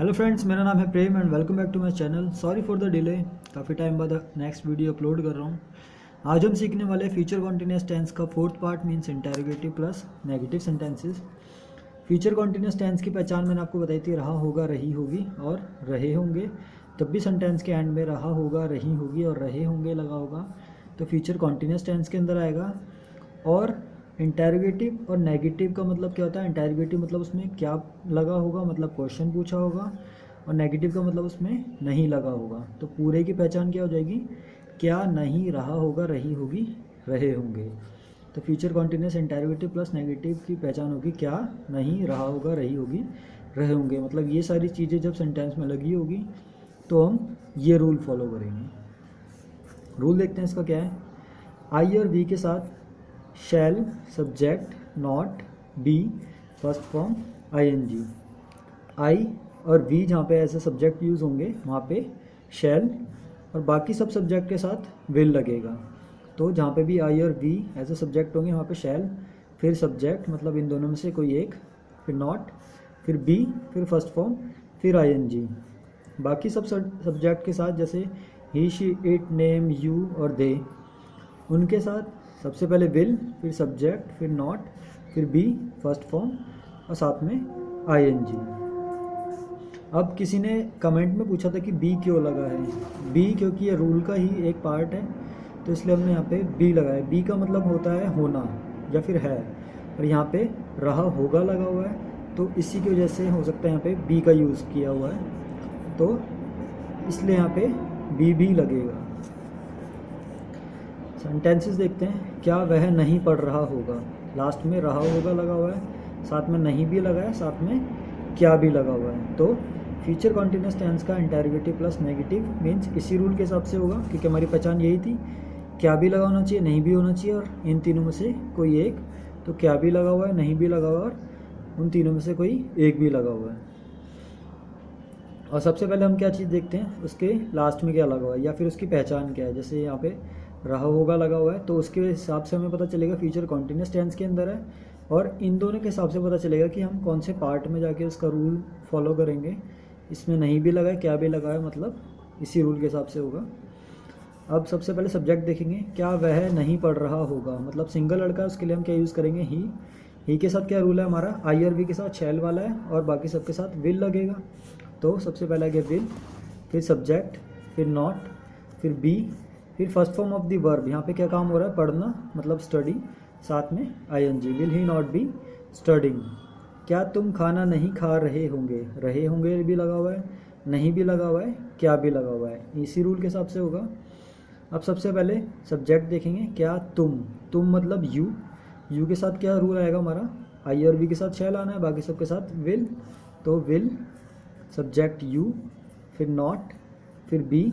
Hello friends, मेरा नाम है Prem and welcome back to my channel. Sorry for the delay, काफ़ी टाइम बाद नेक्स्ट वीडियो अपलोड कर रहा हूँ। आज हम सीखने वाले फ्यूचर कॉन्टिन्यूस टेंस का fourth part means interrogative plus negative sentences. Future continuous tense की पहचान मैंने आपको बताई थी, रहा होगा, रही होगी और रहे होंगे। तब भी सेंटेंस के एंड में रहा होगा, रही होगी और रहे होंगे लगा होगा तो फ्यूचर कॉन्टिन्यूस टेंस के अंदर आएगा। और इंटेरोगेटिव और नेगेटिव का मतलब क्या होता है? इंटेरोगेटिव मतलब उसमें क्या लगा होगा, मतलब क्वेश्चन पूछा होगा, और नेगेटिव का मतलब उसमें नहीं लगा होगा। तो पूरे की पहचान क्या हो जाएगी? क्या नहीं रहा होगा, रही होगी, रहे होंगे। तो future continuous interrogative plus negative की पहचान होगी क्या नहीं रहा होगा, रही होगी, रहे होंगे। मतलब ये सारी चीज़ें जब सेंटेंस में लगी होगी तो हम ये रूल फॉलो करेंगे। रूल देखते हैं इसका क्या है। आई और वी के साथ shall subject not be first form ING. I और वी जहाँ पे ऐसे सब्जेक्ट यूज़ होंगे वहाँ पे शैल, और बाकी सब सब्जेक्ट के साथ विल लगेगा। तो जहाँ पे भी आई और वी ऐसे सब्जेक्ट होंगे वहाँ पे शैल, फिर सब्जेक्ट मतलब इन दोनों में से कोई एक, फिर नॉट, फिर बी, फिर फर्स्ट फॉर्म, फिर आईएनजी। बाकी सब सब्जेक्ट के साथ जैसे ही, शी, इट, नेम, यू और दे, उनके साथ सबसे पहले विल, फिर सब्जेक्ट, फिर नॉट, फिर बी फर्स्ट फॉर्म और साथ में आईएनजी। अब किसी ने कमेंट में पूछा था कि बी क्यों लगा है। बी क्योंकि ये रूल का ही एक पार्ट है, तो इसलिए हमने यहाँ पे बी लगाया। बी का मतलब होता है होना या फिर है, और यहाँ पे रहा होगा लगा हुआ है, तो इसी की वजह से हो सकता है यहाँ पे बी का यूज़ किया हुआ है, तो इसलिए यहाँ पे बी भी लगेगा। सेंटेंसेस देखते हैं। क्या वह नहीं पढ़ रहा होगा, लास्ट में रहा होगा लगा हुआ है, साथ में नहीं भी लगा है, साथ में क्या भी लगा हुआ है। तो फ्यूचर कॉन्टिन्यूस टेंस का इंटेरोगेटिव प्लस नेगेटिव मीन्स इसी रूल के हिसाब से होगा, क्योंकि हमारी पहचान यही थी, क्या भी लगा होना चाहिए, नहीं भी होना चाहिए, और इन तीनों में से कोई एक। तो क्या भी लगा हुआ है, नहीं भी लगा हुआ है, और उन तीनों में से कोई एक भी लगा हुआ है। और सबसे पहले हम क्या चीज़ देखते हैं, उसके लास्ट में क्या लगा हुआ है या फिर उसकी पहचान क्या है। जैसे यहाँ पे रहा होगा लगा हुआ है, तो उसके हिसाब से हमें पता चलेगा फ्यूचर कॉन्टिन्यूस टेंस के अंदर है, और इन दोनों के हिसाब से पता चलेगा कि हम कौन से पार्ट में जाके उसका रूल फॉलो करेंगे। इसमें नहीं भी लगा है, क्या भी लगा है, मतलब इसी रूल के हिसाब से होगा। अब सबसे पहले सब्जेक्ट देखेंगे। क्या वह नहीं पढ़ रहा होगा, मतलब सिंगल लड़का है, उसके लिए हम क्या यूज़ करेंगे? ही के साथ क्या रूल है हमारा? आई और वी के साथ शैल वाला है, और बाकी सबके साथ विल लगेगा। तो सबसे पहला गया विल, फिर सब्जेक्ट, फिर नॉट, फिर बी, फिर first form of the verb. यहाँ पे क्या काम हो रहा है? पढ़ना मतलब स्टडी, साथ में ING. Will he not be studying. क्या तुम खाना नहीं खा रहे होंगे, रहे होंगे भी लगा हुआ है, नहीं भी लगा हुआ है, क्या भी लगा हुआ है, इसी रूल के हिसाब से होगा। अब सबसे पहले सब्जेक्ट देखेंगे। क्या तुम मतलब यू के साथ क्या रूल आएगा हमारा? आई और वी के साथ शैल आना है, बाकी सबके साथ विल। तो विल, सब्जेक्ट यू, फिर नॉट, फिर be,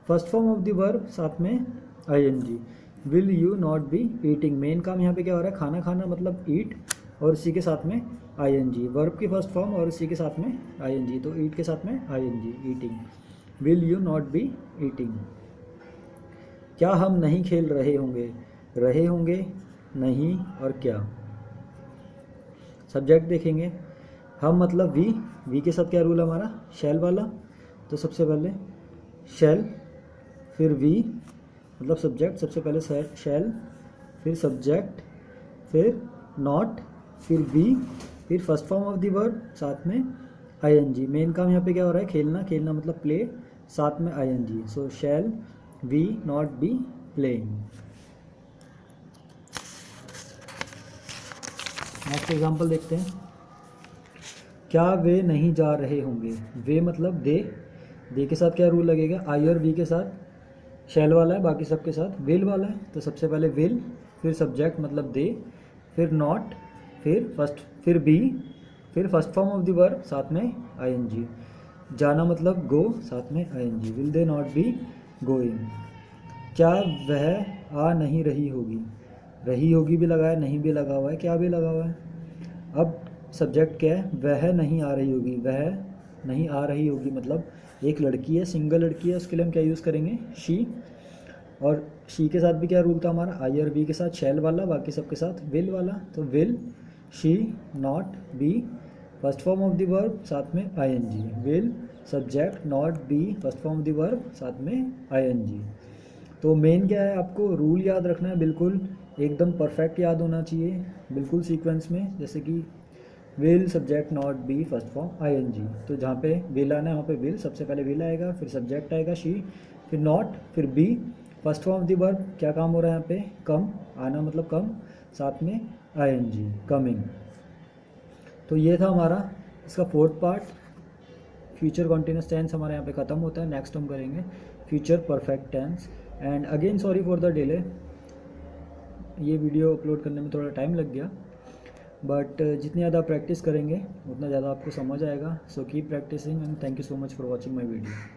first form of the verb, साथ में ING. Will you not be eating. मेन काम यहाँ पे क्या हो रहा है? खाना खाना मतलब ईट, और इसी के साथ में आईएनजी। वर्ब की फर्स्ट फॉर्म और इसी के साथ में आईएनजी, तो ईट के साथ में ING, eating. Will you not be eating. क्या हम नहीं खेल रहे होंगे, रहे होंगे, नहीं और क्या। सब्जेक्ट देखेंगे। हम मतलब वी के साथ क्या रूल है हमारा? शैल वाला। तो सबसे पहले शैल, फिर वी मतलब सब्जेक्ट, सबसे पहले शैल, फिर सब्जेक्ट, फिर नॉट, फिर बी, फिर first form of the verb, साथ में आईएनजी। मेन काम यहाँ पे क्या हो रहा है? खेलना, खेलना मतलब प्ले, साथ में ING. So shall we not be playing. Next example देखते हैं। क्या वे नहीं जा रहे होंगे, वे मतलब दे के साथ क्या रूल लगेगा? आई और वी के साथ शैल वाला है, बाकी सबके साथ विल वाला है। तो सबसे पहले विल, फिर सब्जेक्ट मतलब दे, फिर नॉट, फिर बी, फिर first form of the verb, साथ में आईएनजी। जाना मतलब गो, साथ में ING. Will they not be going. क्या वह आ नहीं रही होगी, रही होगी भी लगा है, नहीं भी लगा हुआ है, क्या भी लगा हुआ है। अब सब्जेक्ट क्या है? वह नहीं आ रही होगी, वह नहीं आ रही होगी मतलब एक लड़की है, सिंगल लड़की है, उसके लिए हम क्या यूज़ करेंगे? शी। और शी के साथ भी क्या रूल था हमारा? आई और बी के साथ शैल वाला, बाकी सबके साथ विल वाला। तो will she not be first form of the verb साथ में ING, will subject not be first form of the verb साथ में आईएनजी। तो मेन क्या है, आपको रूल याद रखना है, बिल्कुल एकदम परफेक्ट याद होना चाहिए, बिल्कुल सीक्वेंस में, जैसे कि will subject not be first form ING. तो जहाँ पे विल आना है वहाँ पे विल, सबसे पहले विल आएगा, फिर सब्जेक्ट आएगा शी, फिर नॉट, फिर be, first form of the verb क्या काम हो रहा है यहाँ पे, कम, आना मतलब कम, साथ में आईएनजी कमिंग। तो ये था हमारा इसका fourth part. Future continuous tense हमारे यहाँ पे ख़त्म होता है। नेक्स्ट हम करेंगे future perfect tense. And again sorry for the delay, ये वीडियो अपलोड करने में थोड़ा टाइम लग गया, बट जितनी ज़्यादा प्रैक्टिस करेंगे उतना ज़्यादा आपको समझ आएगा। So keep practicing and thank you so much for watching my video.